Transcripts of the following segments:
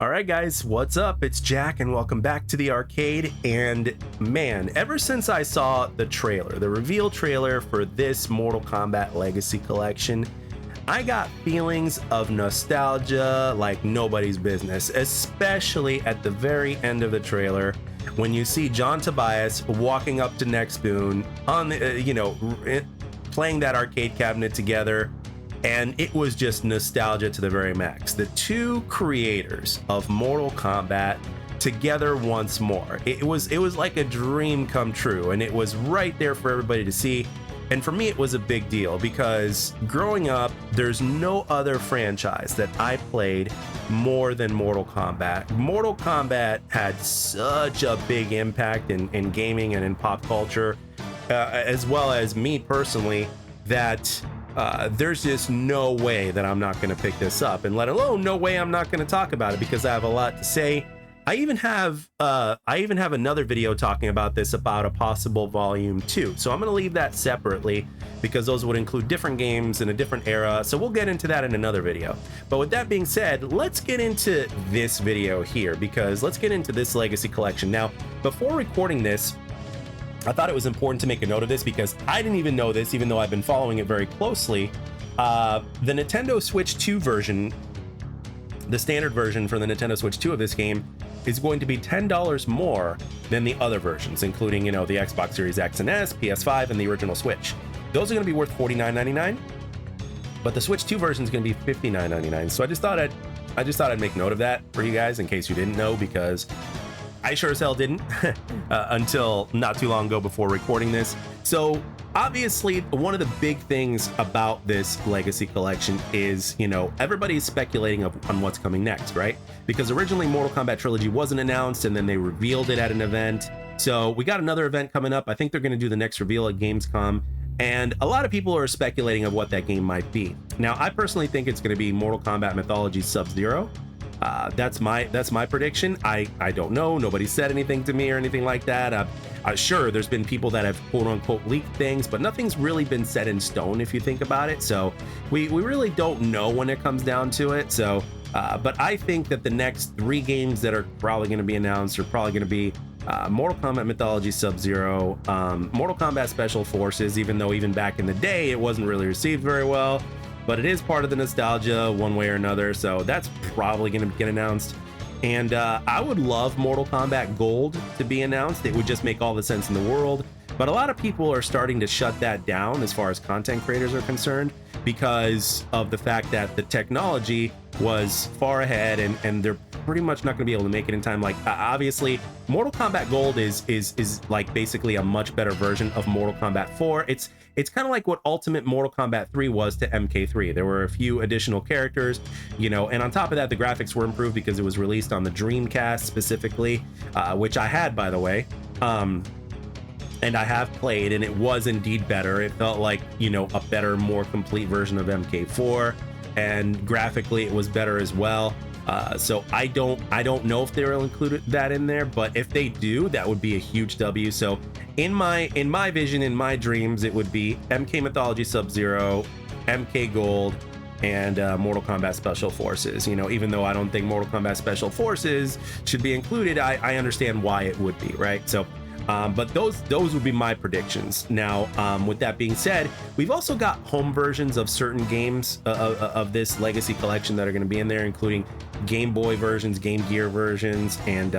All right, guys, what's up? It's Jack, and welcome back to the arcade. And man, ever since I saw the trailer, the reveal trailer for this Mortal Kombat Legacy Collection, I got feelings of nostalgia like nobody's business, especially at the very end of the trailer when you see John Tobias walking up to Nextboon on the, playing that arcade cabinet together. And it was just nostalgia to the very max. The two creators of Mortal Kombat together once more. It was like a dream come true, and it was right there for everybody to see. And for me, it was a big deal because growing up, there's no other franchise that I played more than Mortal Kombat. Mortal Kombat had such a big impact in gaming and in pop culture, as well as me personally, that there's just no way that I'm not going to pick this up, and let alone no way I'm not going to talk about it, because I have a lot to say. I even have another video talking about this, about a possible volume 2. So I'm going to leave that separately because those would include different games in a different era. So we'll get into that in another video. But with that being said, let's get into this video here, because let's get into this Legacy Collection. Now, before recording this, I thought it was important to make a note of this because I didn't even know this, even though I've been following it very closely. The Nintendo Switch 2 version, the standard version for the Nintendo Switch 2 of this game, is going to be $10 more than the other versions, including, the Xbox Series X and S, PS5, and the original Switch. Those are going to be worth $49.99, but the Switch 2 version is going to be $59.99. So I just thought I'd make note of that for you guys in case you didn't know, because I sure as hell didn't until not too long ago before recording this. So obviously, one of the big things about this Legacy Collection is, everybody's speculating on what's coming next, right? Because originally Mortal Kombat Trilogy wasn't announced, and then they revealed it at an event. So we got another event coming up. I think they're going to do the next reveal at Gamescom, and a lot of people are speculating of what that game might be. Now, I personally think it's going to be Mortal Kombat Mythology Sub-Zero. That's my prediction. I don't know. Nobody said anything to me or anything like that. Sure, there's been people that have quote unquote leaked things, but nothing's really been set in stone if you think about it. So we really don't know when it comes down to it. So, but I think that the next 3 games that are probably going to be announced are probably going to be Mortal Kombat Mythology Sub-Zero, Mortal Kombat Special Forces, even though even back in the day it wasn't really received very well. But it is part of the nostalgia one way or another, so that's probably going to get announced. And I would love Mortal Kombat Gold to be announced. It would just make all the sense in the world. But a lot of people are starting to shut that down as far as content creators are concerned, because of the fact that the technology was far ahead, and they're pretty much not going to be able to make it in time. Like, obviously, Mortal Kombat Gold is like basically a much better version of Mortal Kombat 4. It's kind of like what Ultimate Mortal Kombat 3 was to MK3. There were a few additional characters, and on top of that, the graphics were improved because it was released on the Dreamcast specifically, which I had, by the way. And I have played, and it was indeed better. It felt like, a better, more complete version of MK4, and graphically it was better as well. So I don't know if they'll include that in there, but if they do, that would be a huge W. So in my vision, in my dreams, it would be MK Mythology Sub-Zero, MK Gold, and Mortal Kombat Special Forces. Even though I don't think Mortal Kombat Special Forces should be included, I understand why it would be, right? So but those would be my predictions. Now, with that being said, we've also got home versions of certain games of this Legacy Collection that are going to be in there, including Game Boy versions, Game Gear versions, and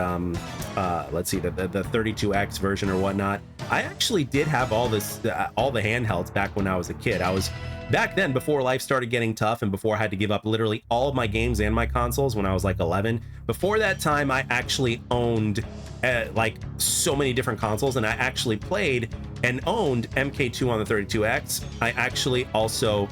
let's see, the 32X version or whatnot. I actually did have all the handhelds back when I was a kid. I was back then, before life started getting tough and before I had to give up literally all of my games and my consoles when I was like 11. Before that time, I actually owned like so many different consoles, and I actually played and owned MK2 on the 32X. I actually also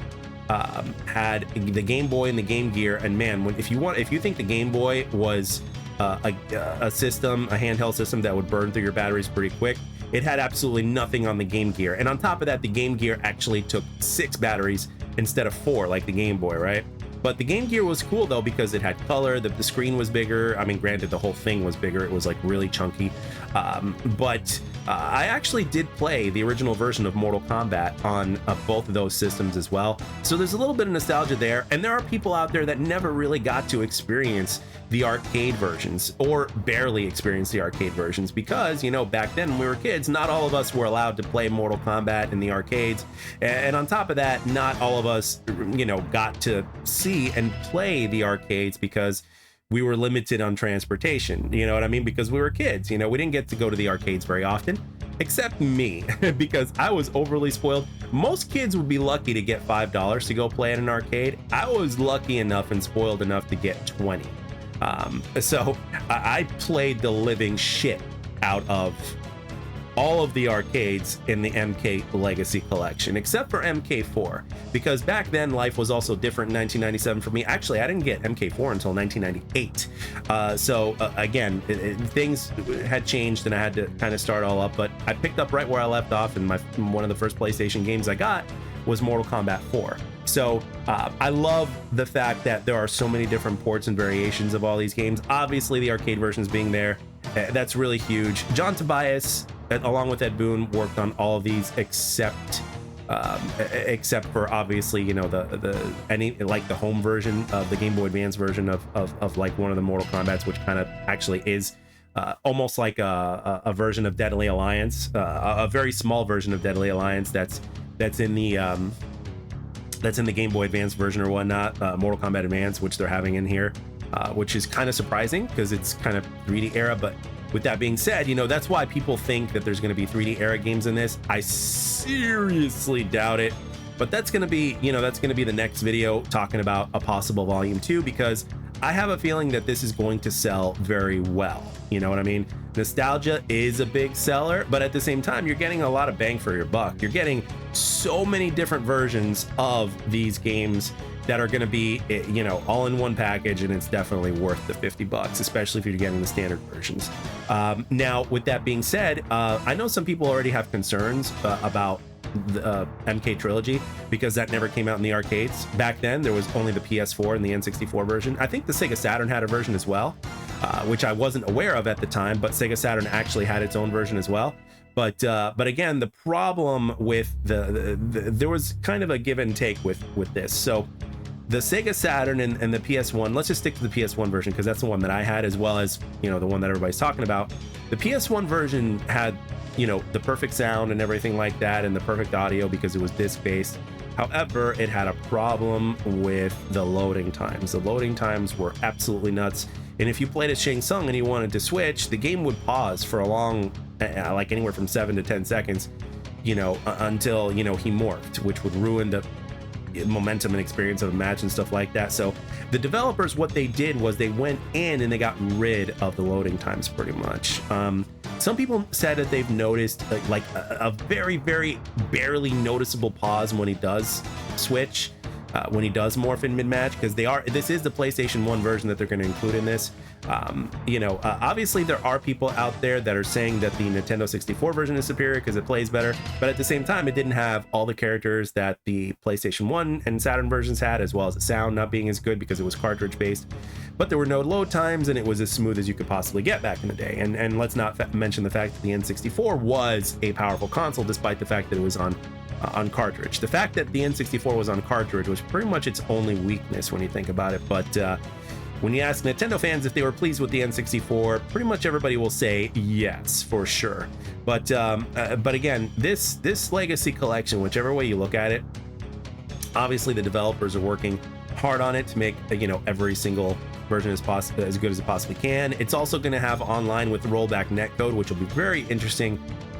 had the Game Boy and the Game Gear, and man, if you think the Game Boy was a system, a handheld system that would burn through your batteries pretty quick, it had absolutely nothing on the Game Gear. And on top of that, the Game Gear actually took 6 batteries instead of 4 like the Game Boy, right? But the Game Gear was cool though, because it had color, the screen was bigger. I mean, granted, the whole thing was bigger. It was like really chunky. But I actually did play the original version of Mortal Kombat on both of those systems as well. So there's a little bit of nostalgia there. And there are people out there that never really got to experience the arcade versions, or barely experienced the arcade versions, because, you know, back then when we were kids, not all of us were allowed to play Mortal Kombat in the arcades. And on top of that, not all of us, you know, got to see and play the arcades because we were limited on transportation, you know what I mean? Because we were kids, you know, we didn't get to go to the arcades very often, except me, because I was overly spoiled. Most kids would be lucky to get $5 to go play at an arcade. I was lucky enough and spoiled enough to get 20. So I played the living shit out of all of the arcades in the MK Legacy Collection, except for MK4, because back then life was also different in 1997 for me. Actually, I didn't get MK4 until 1998. Again, things had changed and I had to kind of start all up, but I picked up right where I left off, and one of the first PlayStation games I got was Mortal Kombat 4. So I love the fact that there are so many different ports and variations of all these games. Obviously, the arcade versions being there, that's really huge. John Tobias, along with Ed Boon, worked on all of these except for obviously, you know, the home version of the Game Boy Advance version of like one of the Mortal Kombats, which kind of actually is almost like a version of Deadly Alliance, a very small version of Deadly Alliance that's in the Game Boy Advance version or whatnot, Mortal Kombat Advance, which they're having in here, which is kind of surprising because it's kind of 3D era. But with that being said, you know, that's why people think that there's going to be 3D era games in this. I seriously doubt it, but that's going to be, you know, that's going to be the next video talking about a possible volume 2, because I have a feeling that this is going to sell very well. You know what I mean? Nostalgia is a big seller, but at the same time, you're getting a lot of bang for your buck. You're getting so many different versions of these games that are going to be, you know, all in one package, and it's definitely worth the $50, especially if you're getting the standard versions. Now, with that being said, I know some people already have concerns about the MK Trilogy, because that never came out in the arcades. Back then, there was only the PS4 and the N64 version. I think the Sega Saturn had a version as well, which I wasn't aware of at the time, but Sega Saturn actually had its own version as well. But again, the problem with there was kind of a give and take with this. So the Sega Saturn and the PS1, let's just stick to the PS1 version because that's the one that I had, as well as, you know, the one that everybody's talking about. The PS1 version had, you know, the perfect sound and everything like that, and the perfect audio because it was disc based. However, it had a problem with the loading times. The loading times were absolutely nuts. And if you played as Shang Tsung and you wanted to switch, the game would pause for a long, like anywhere from 7 to 10 seconds, you know, until, you know, he morphed, which would ruin the momentum and experience of a match and stuff like that. So the developers, what they did was they went in and they got rid of the loading times pretty much. Some people said that they've noticed like a very, very barely noticeable pause when he does switch, when he does morph in mid-match, because this is the PlayStation 1 version that they're going to include in this. You know, obviously there are people out there that are saying that the Nintendo 64 version is superior because it plays better, but at the same time, it didn't have all the characters that the PlayStation 1 and Saturn versions had, as well as the sound not being as good because it was cartridge based. But there were no load times, and it was as smooth as you could possibly get back in the day. And let's not mention the fact that the N64 was a powerful console, despite the fact that it was on cartridge. The fact that the N64 was on cartridge was pretty much its only weakness when you think about it. But when you ask Nintendo fans if they were pleased with the N64, pretty much everybody will say yes, for sure. But again, this Legacy Collection, whichever way you look at it, obviously the developers are working hard on it to make, you know, every single version as good as it possibly can. It's also going to have online with rollback netcode, which will be very interesting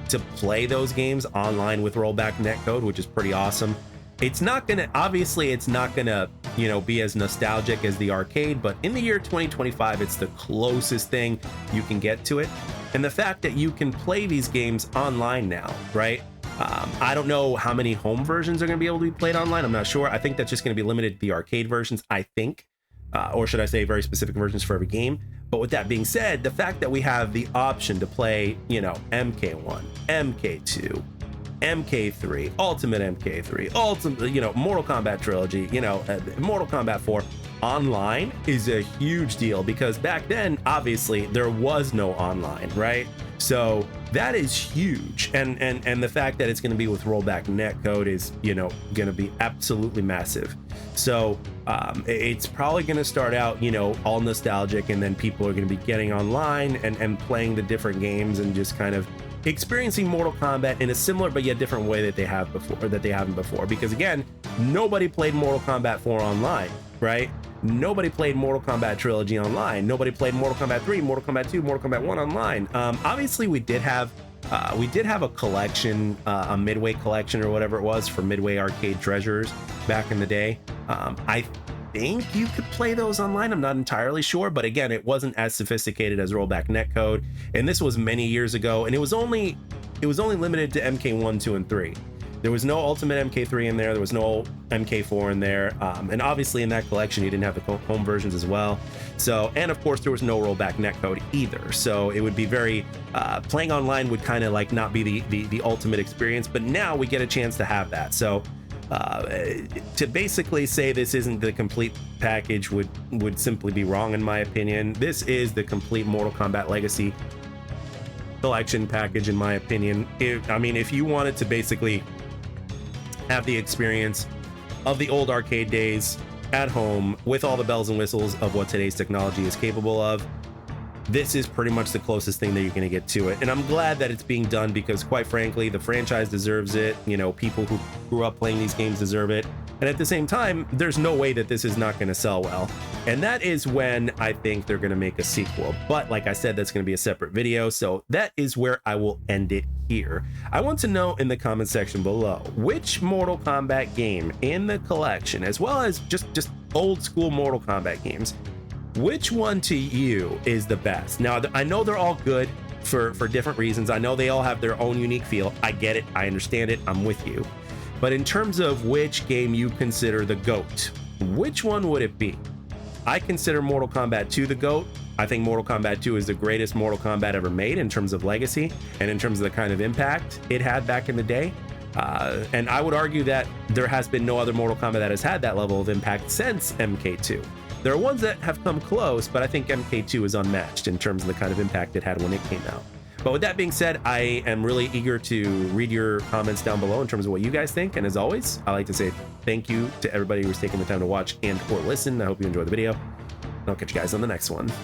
to play those games online with rollback netcode, which is pretty awesome. It's not gonna, obviously it's not gonna, you know, be as nostalgic as the arcade, but in the year 2025, it's the closest thing you can get to it. And the fact that you can play these games online now, right? I don't know how many home versions are gonna be able to be played online. I'm not sure. I think that's just gonna be limited to the arcade versions, I think. Or should I say very specific versions for every game. But with that being said, the fact that we have the option to play, you know, MK1, MK2, MK3, Ultimate MK3, Ultimate, you know, Mortal Kombat Trilogy, you know, Mortal Kombat 4, online is a huge deal, because back then, obviously, there was no online, right? So that is huge. And the fact that it's going to be with rollback netcode is, you know, going to be absolutely massive. So it's probably going to start out, you know, all nostalgic, and then people are going to be getting online and playing the different games and just kind of experiencing Mortal Kombat in a similar but yet different way that they have before, or that they haven't before. Because again, nobody played Mortal Kombat 4 online, right? Nobody played Mortal Kombat Trilogy online. Nobody played Mortal Kombat 3, Mortal Kombat 2, Mortal Kombat 1 online. Obviously, we did have a collection, a Midway collection or whatever it was for Midway Arcade Treasures back in the day. I think you could play those online. I'm not entirely sure, but again, it wasn't as sophisticated as rollback netcode, and this was many years ago, and it was only limited to MK1, 2, and 3. There was no Ultimate MK3 in there. There was no MK4 in there. And obviously in that collection, you didn't have the home versions as well. So, and of course, there was no rollback netcode either. So it would be very, playing online would kind of like not be the ultimate experience, but now we get a chance to have that. So to basically say this isn't the complete package would simply be wrong, in my opinion. This is the complete Mortal Kombat Legacy Collection package, in my opinion. I mean, if you wanted to basically have the experience of the old arcade days at home with all the bells and whistles of what today's technology is capable of, this is pretty much the closest thing that you're going to get to it. And I'm glad that it's being done, because quite frankly, the franchise deserves it. You know, people who grew up playing these games deserve it. And at the same time, there's no way that this is not going to sell well. And that is when I think they're going to make a sequel. But like I said, that's going to be a separate video. So that is where I will end it here. I want to know in the comment section below, which Mortal Kombat game in the collection, as well as just old school Mortal Kombat games, which one to you is the best? Now, I know they're all good for different reasons. I know they all have their own unique feel. I get it. I understand it. I'm with you. But in terms of which game you consider the GOAT, which one would it be? I consider Mortal Kombat 2 the GOAT. I think Mortal Kombat 2 is the greatest Mortal Kombat ever made in terms of legacy and in terms of the kind of impact it had back in the day. And I would argue that there has been no other Mortal Kombat that has had that level of impact since MK2. There are ones that have come close, but I think MK2 is unmatched in terms of the kind of impact it had when it came out. But with that being said, I am really eager to read your comments down below in terms of what you guys think. And as always, I like to say thank you to everybody who's taking the time to watch and or listen. I hope you enjoyed the video. And I'll catch you guys on the next one.